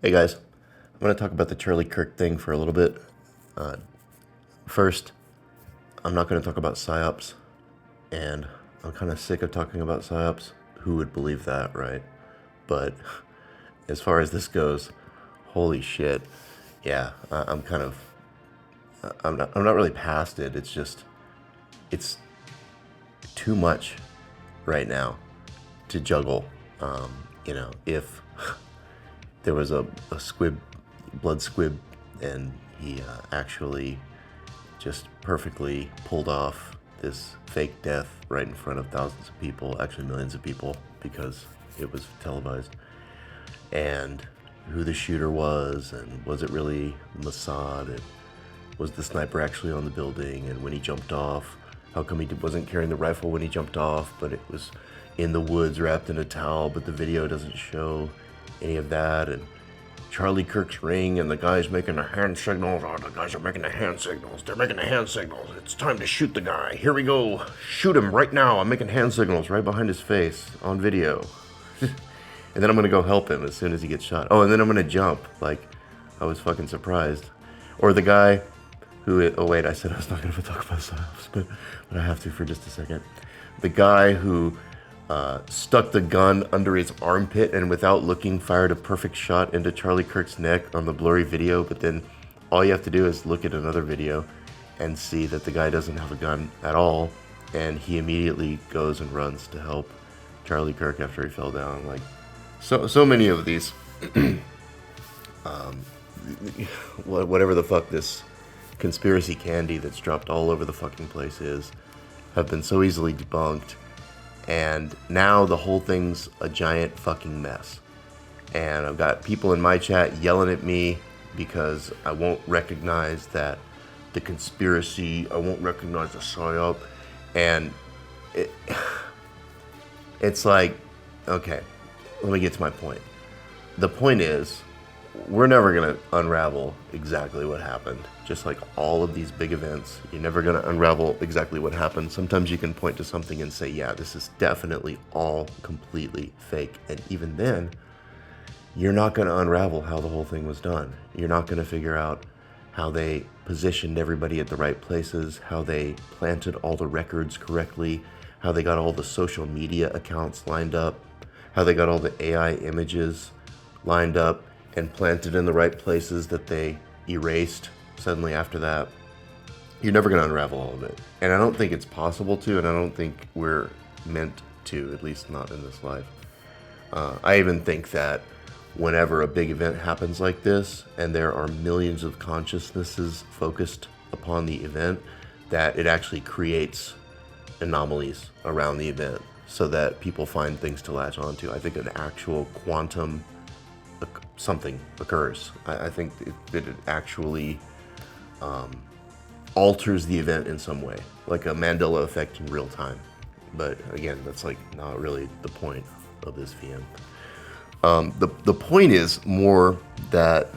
Hey guys, I'm going to talk about the Charlie Kirk thing for a little bit. Uh, First, I'm not going to talk about Psy-Ops, and I'm kind of sick of talking about Psy-Ops. Who would believe that, right? But as far as this goes, holy shit, yeah, I'm kind of, I'm not really past it. It's just, it's too much right now to juggle. If there was a squib, blood squib, and he actually just perfectly pulled off this fake death right in front of thousands of people, actually millions of people, because it was televised. And who the shooter was, and was it really Mossad, and was the sniper actually on the building, and when he jumped off, how come he wasn't carrying the rifle when he jumped off, but it was in the woods wrapped in a towel, but the video doesn't show any of that. And Charlie Kirk's ring, and the guys making the hand signals. Oh, the guys are making the hand signals. They're making the hand signals. It's time to shoot the guy. Here we go. Shoot him right now. I'm making hand signals right behind his face on video. And then I'm going to go help him as soon as he gets shot. Oh, and then I'm going to jump. Like, I was fucking surprised. Or the guy who... Oh, wait, I said I was not going to talk about Psy-Ops, but I have to for just a second. The guy who stuck the gun under his armpit and without looking fired a perfect shot into Charlie Kirk's neck on the blurry video, but then all you have to do is look at another video and see that the guy doesn't have a gun at all, and he immediately goes and runs to help Charlie Kirk after he fell down. Like, so many of these whatever the fuck this conspiracy candy that's dropped all over the fucking place is, have been so easily debunked. And now the whole thing's a giant fucking mess. And I've got people in my chat yelling at me because I won't recognize that the conspiracy, I won't recognize the psyop. And it's like, okay, let me get to my point. The point is, we're never going to unravel exactly what happened. Just like all of these big events, you're never going to unravel exactly what happened. Sometimes you can point to something and say, yeah, this is definitely all completely fake. And even then, you're not going to unravel how the whole thing was done. You're not going to figure out how they positioned everybody at the right places, how they planted all the records correctly, how they got all the social media accounts lined up, how they got all the AI images lined up and planted in the right places that they erased suddenly after that. You're never going to unravel all of it. And I don't think it's possible to, and I don't think we're meant to, at least not in this life. I even think that whenever a big event happens like this, and there are millions of consciousnesses focused upon the event, that it actually creates anomalies around the event so that people find things to latch onto. I think an actual quantum something occurs. I think that it actually alters the event in some way, like a Mandela effect in real time. But again, that's like not really the point of this VM. The point is more that,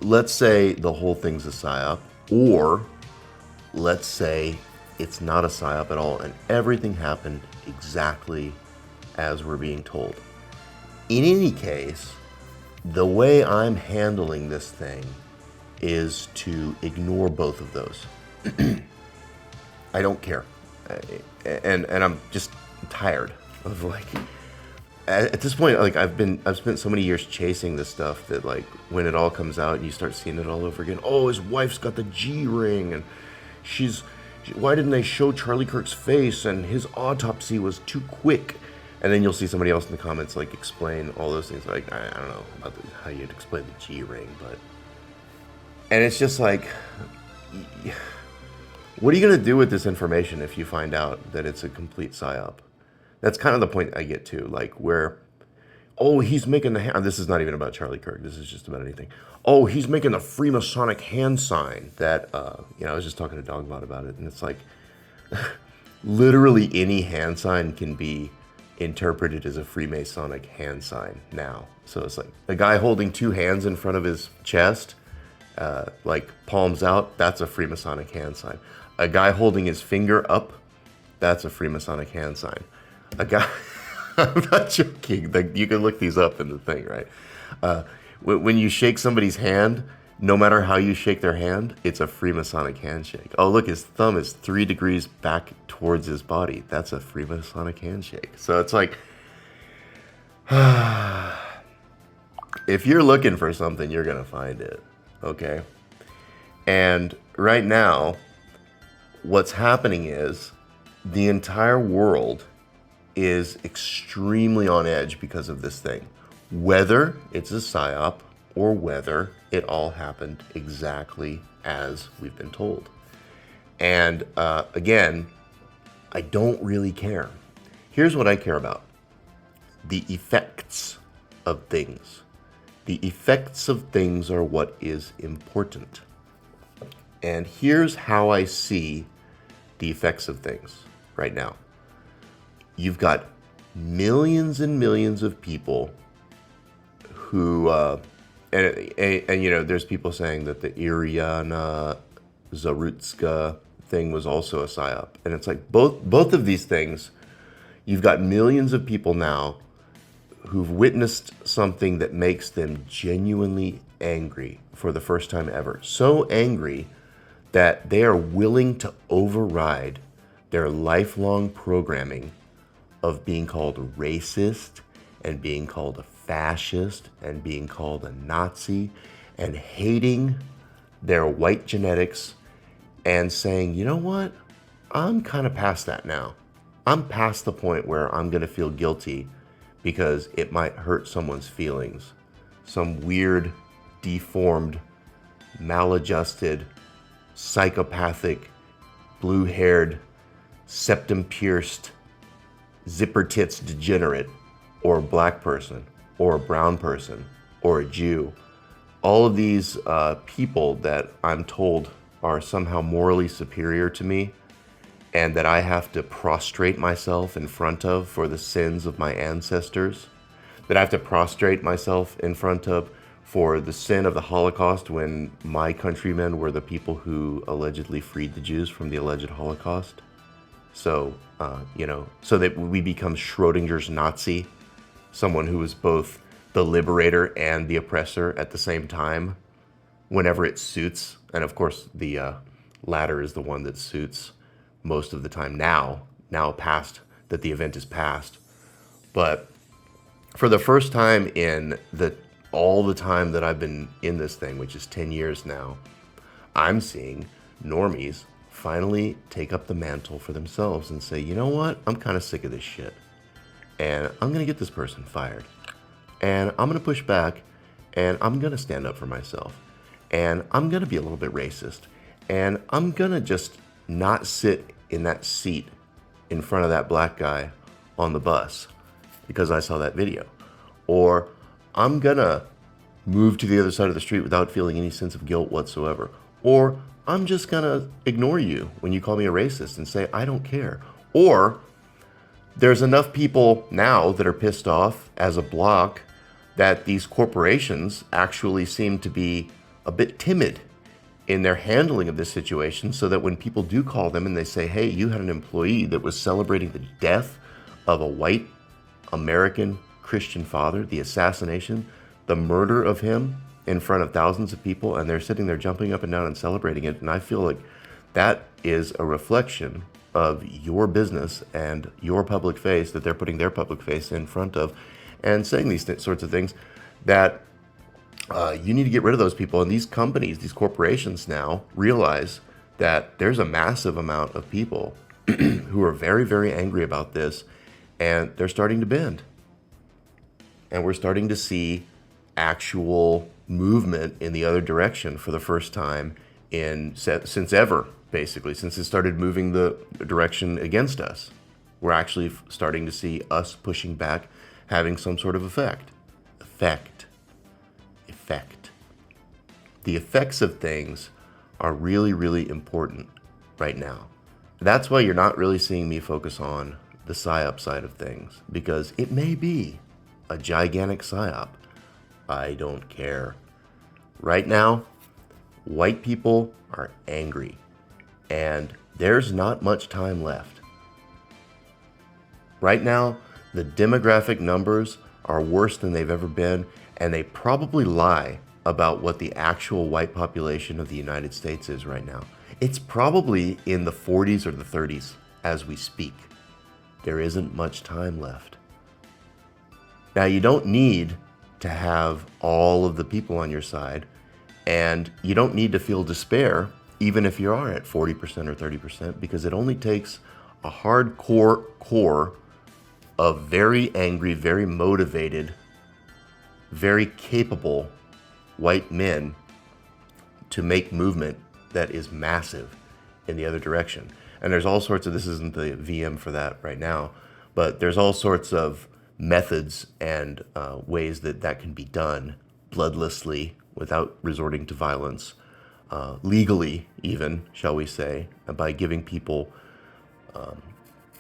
let's say the whole thing's a psyop, or let's say it's not a psyop at all and everything happened exactly as we're being told. In any case, the way I'm handling this thing is to ignore both of those. I don't care. And I'm just tired of, like, at this point, like, I've spent so many years chasing this stuff that, like, when it all comes out and you start seeing it all over again, oh, his wife's got the G ring, and why didn't they show Charlie Kirk's face, and his autopsy was too quick. And then you'll see somebody else in the comments, like, explain all those things. Like, I don't know about how you'd explain the G ring, but... And it's just like, what are you going to do with this information if you find out that it's a complete psyop? That's kind of the point I get to, like, where, oh, he's making the hand... This is not even about Charlie Kirk. This is just about anything. Oh, he's making the Freemasonic hand sign that, I was just talking to Dogbot about it, and it's like, literally any hand sign can be interpreted as a Freemasonic hand sign now. So it's like a guy holding two hands in front of his chest, like palms out, that's a Freemasonic hand sign. A guy holding his finger up, that's a Freemasonic hand sign. A guy, I'm not joking, you can look these up in the thing, right? When you shake somebody's hand, no matter how you shake their hand, it's a Freemasonic handshake. Oh, look, his thumb is 3 degrees back towards his body. That's a Freemasonic handshake. So it's like, if you're looking for something, you're going to find it. Okay? And right now, what's happening is the entire world is extremely on edge because of this thing. Whether it's a psyop or whether it all happened exactly as we've been told. And again, I don't really care. Here's what I care about. The effects of things. The effects of things are what is important. And here's how I see the effects of things right now. You've got millions and millions of people who, and you know, there's people saying that the Iryana Zarutska thing was also a psyop. And it's like both of these things, you've got millions of people now who've witnessed something that makes them genuinely angry for the first time ever. So angry that they are willing to override their lifelong programming of being called a racist and being called a fascist and being called a Nazi and hating their white genetics and saying, you know what? I'm kind of past that now. I'm past the point where I'm going to feel guilty because it might hurt someone's feelings. Some weird, deformed, maladjusted, psychopathic, blue-haired, septum-pierced, zipper tits degenerate, or a black person, or a brown person, or a Jew. All of these people that I'm told are somehow morally superior to me and that I have to prostrate myself in front of for the sins of my ancestors, that I have to prostrate myself in front of for the sin of the Holocaust when my countrymen were the people who allegedly freed the Jews from the alleged Holocaust. So, so that we become Schrodinger's Nazi, someone who was both the liberator and the oppressor at the same time, whenever it suits. And of course, the latter is the one that suits most of the time now past that the event is past. But for the first time in all the time that I've been in this thing, which is 10 years now, I'm seeing normies finally take up the mantle for themselves and say, you know what? I'm kind of sick of this shit. And I'm going to get this person fired. And I'm going to push back. And I'm going to stand up for myself. And I'm going to be a little bit racist. And I'm going to just not sit in that seat in front of that black guy on the bus because I saw that video. Or I'm going to move to the other side of the street without feeling any sense of guilt whatsoever. Or I'm just going to ignore you when you call me a racist and say, I don't care. Or there's enough people now that are pissed off as a block that these corporations actually seem to be a bit timid in their handling of this situation, so that when people do call them and they say, hey, you had an employee that was celebrating the death of a white American Christian father, the assassination, the murder of him in front of thousands of people, and they're sitting there jumping up and down and celebrating it. And I feel like that is a reflection of your business and your public face that they're putting their public face in front of and saying these sorts of things that you need to get rid of those people. And these companies, these corporations now realize that there's a massive amount of people who are very, very angry about this, and they're starting to bend. And we're starting to see actual movement in the other direction for the first time since ever, basically, since it started moving the direction against us. We're actually starting to see us pushing back, having some sort of effect. The effects of things are really, really important right now. That's why you're not really seeing me focus on the psyop side of things, because it may be a gigantic psyop. I don't care. Right now, white people are angry, and there's not much time left. Right now, the demographic numbers are worse than they've ever been, and they probably lie about what the actual white population of the United States is right now. It's probably in the 40s or the 30s as we speak. There isn't much time left. Now, you don't need to have all of the people on your side, and you don't need to feel despair even if you are at 40% or 30%, because it only takes a hardcore core of very angry, very motivated, very capable white men to make movement that is massive in the other direction. And there's all sorts of, this isn't the VM for that right now, but there's all sorts of methods and ways that that can be done bloodlessly without resorting to violence, legally even, shall we say, by giving people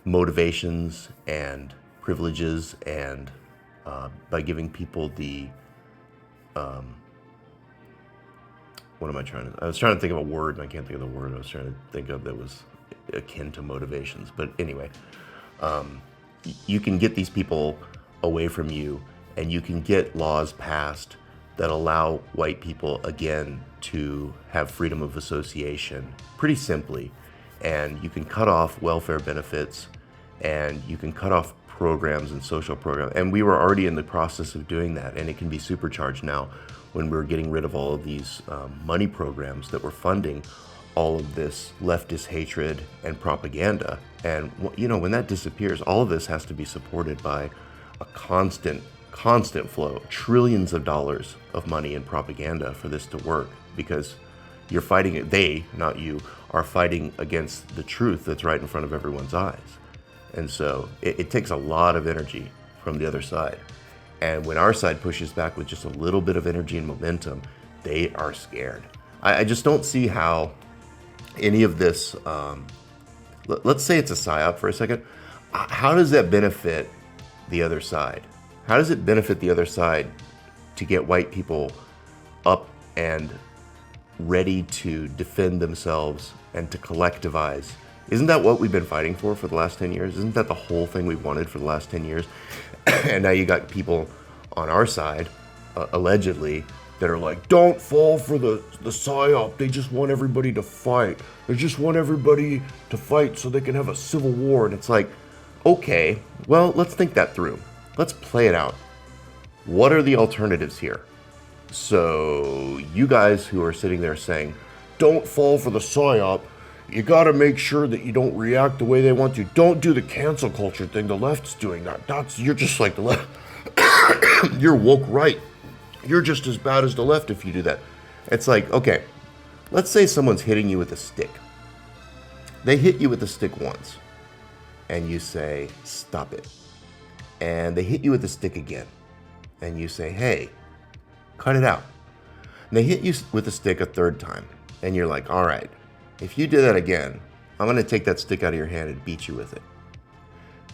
motivations and privileges, and by giving people the I was trying to think of a word and I can't think of the word I was trying to think of that was akin to motivations. But anyway, you can get these people away from you, and you can get laws passed that allow white people again to have freedom of association pretty simply. And you can cut off welfare benefits, and you can cut off programs and social programs. And we were already in the process of doing that, and it can be supercharged now when we're getting rid of all of these money programs that were funding all of this leftist hatred and propaganda. And when that disappears, all of this has to be supported by a constant flow, trillions of dollars of money and propaganda for this to work, because you're fighting it. They, not you, are fighting against the truth that's right in front of everyone's eyes. And so it takes a lot of energy from the other side. And when our side pushes back with just a little bit of energy and momentum, they are scared. I just don't see how any of this, let's say it's a psyop for a second. How does that benefit the other side? How does it benefit the other side to get white people up and ready to defend themselves and to collectivize? Isn't that what we've been fighting for the last 10 years? Isn't that the whole thing we've wanted for the last 10 years? And now you got people on our side, allegedly, that are like, don't fall for the Psy-Op. They just want everybody to fight. They just want everybody to fight so they can have a civil war. And it's like, okay, well, let's think that through. Let's play it out. What are the alternatives here? So you guys who are sitting there saying, don't fall for the Psy-Op, you got to make sure that you don't react the way they want to. Don't do the cancel culture thing. The left's doing that. You're just like the left. You're woke right. You're just as bad as the left if you do that. It's like, okay, let's say someone's hitting you with a stick. They hit you with a stick once, and you say, stop it. And they hit you with the stick again, and you say, hey, cut it out. And they hit you with the stick a third time, and you're like, all right, if you do that again, I'm going to take that stick out of your hand and beat you with it.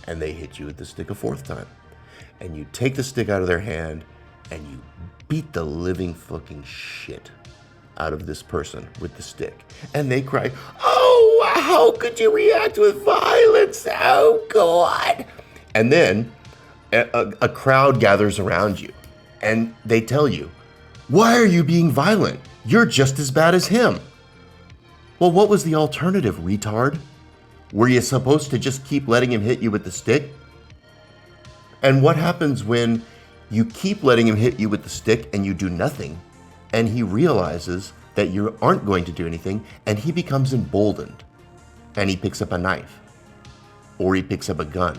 And they hit you with the stick a fourth time. And you take the stick out of their hand and you beat the living fucking shit out of this person with the stick. And they cry, oh, how could you react with violence? Oh, God. And then a crowd gathers around you and they tell you, why are you being violent? You're just as bad as him. Well, what was the alternative, retard? Were you supposed to just keep letting him hit you with the stick? And what happens when you keep letting him hit you with the stick and you do nothing, and he realizes that you aren't going to do anything, and he becomes emboldened, and he picks up a knife, or he picks up a gun?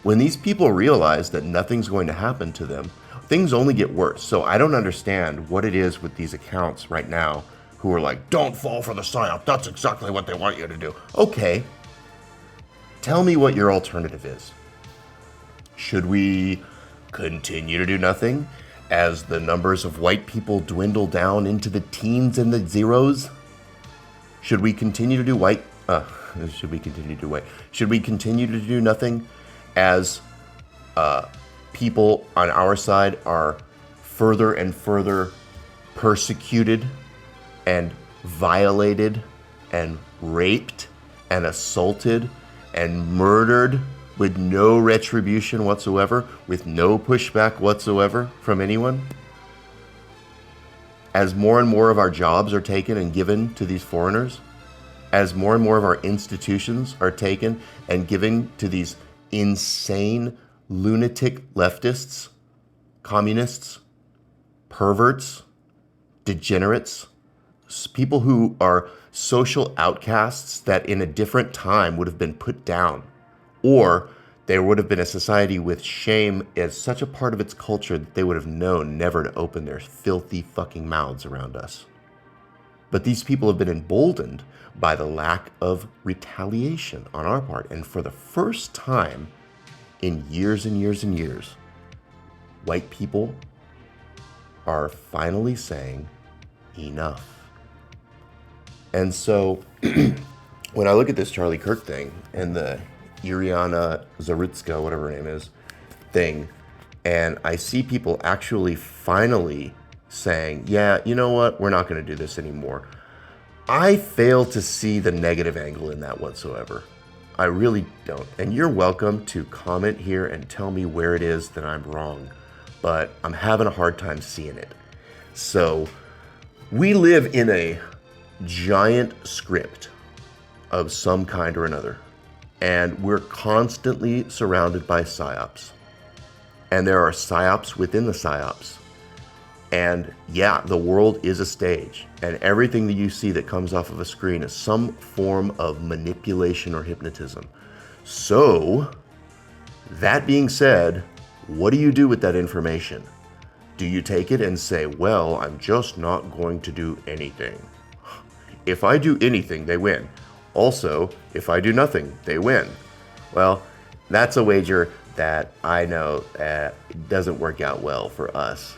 When these people realize that nothing's going to happen to them, things only get worse. So I don't understand what it is with these accounts right now who are like, don't fall for the Psy-Op. That's exactly what they want you to do. Okay, tell me what your alternative is. Should we continue to do nothing as the numbers of white people dwindle down into the teens and the zeros? Should we continue to do Should we continue to do nothing as people on our side are further and further persecuted and violated and raped and assaulted and murdered with no retribution whatsoever, with no pushback whatsoever from anyone. As more and more of our jobs are taken and given to these foreigners, as more and more of our institutions are taken and given to these insane, lunatic leftists, communists, perverts, degenerates, people who are social outcasts that in a different time would have been put down, or there would have been a society with shame as such a part of its culture that they would have known never to open their filthy fucking mouths around us. But these people have been emboldened by the lack of retaliation on our part. And for the first time in years and years and years, white people are finally saying enough. And so when I look at this Charlie Kirk thing and the Iriana Zarutska, whatever her name is, thing, and I see people actually finally saying, yeah, you know what, we're not going to do this anymore, I fail to see the negative angle in that whatsoever. I really don't. And you're welcome to comment here and tell me where it is that I'm wrong, but I'm having a hard time seeing it. So we live in a giant script of some kind or another, and we're constantly surrounded by Psy-Ops. And there are Psy-Ops within the Psy-Ops. And yeah, the world is a stage, and everything that you see that comes off of a screen is some form of manipulation or hypnotism. So, that being said, what do you do with that information? Do you take it and say, well, I'm just not going to do anything? If I do anything, they win. Also, if I do nothing, they win. Well, that's a wager that I know doesn't work out well for us.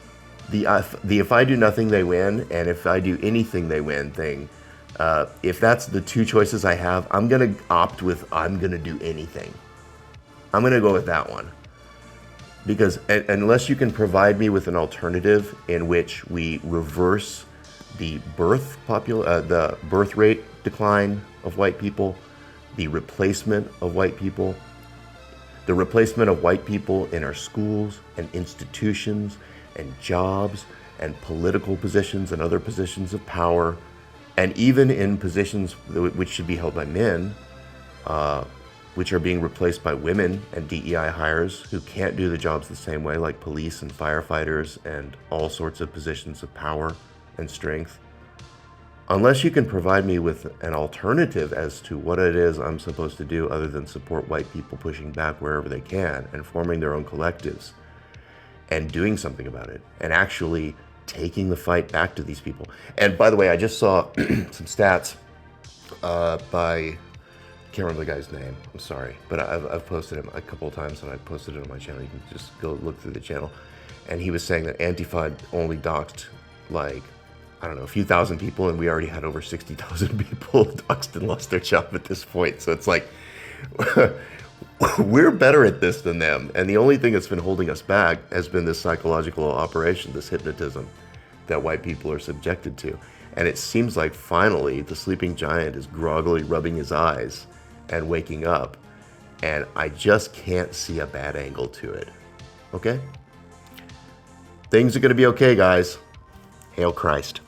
The if I do nothing, they win, and if I do anything, they win thing. If that's the two choices I have, I'm going to opt with I'm going to do anything. I'm going to go with that one. Because unless you can provide me with an alternative in which we reverse the birth rate decline of white people, the replacement of white people, the replacement of white people in our schools and institutions and jobs and political positions and other positions of power, and even in positions which should be held by men, which are being replaced by women and DEI hires who can't do the jobs the same way, like police and firefighters and all sorts of positions of power and strength. Unless you can provide me with an alternative as to what it is I'm supposed to do other than support white people pushing back wherever they can and forming their own collectives and doing something about it and actually taking the fight back to these people. And by the way, I just saw some stats by, I can't remember the guy's name, I'm sorry, but I've posted him a couple of times and I posted it on my channel. You can just go look through the channel. And he was saying that Antifa only doxed like, I don't know, a few thousand people, and we already had over 60,000 people doxed and lost their job at this point. So it's like, we're better at this than them. And the only thing that's been holding us back has been this psychological operation, this hypnotism that white people are subjected to. And it seems like finally the sleeping giant is groggily rubbing his eyes and waking up. And I just can't see a bad angle to it. Okay? Things are going to be okay, guys. Hail Christ.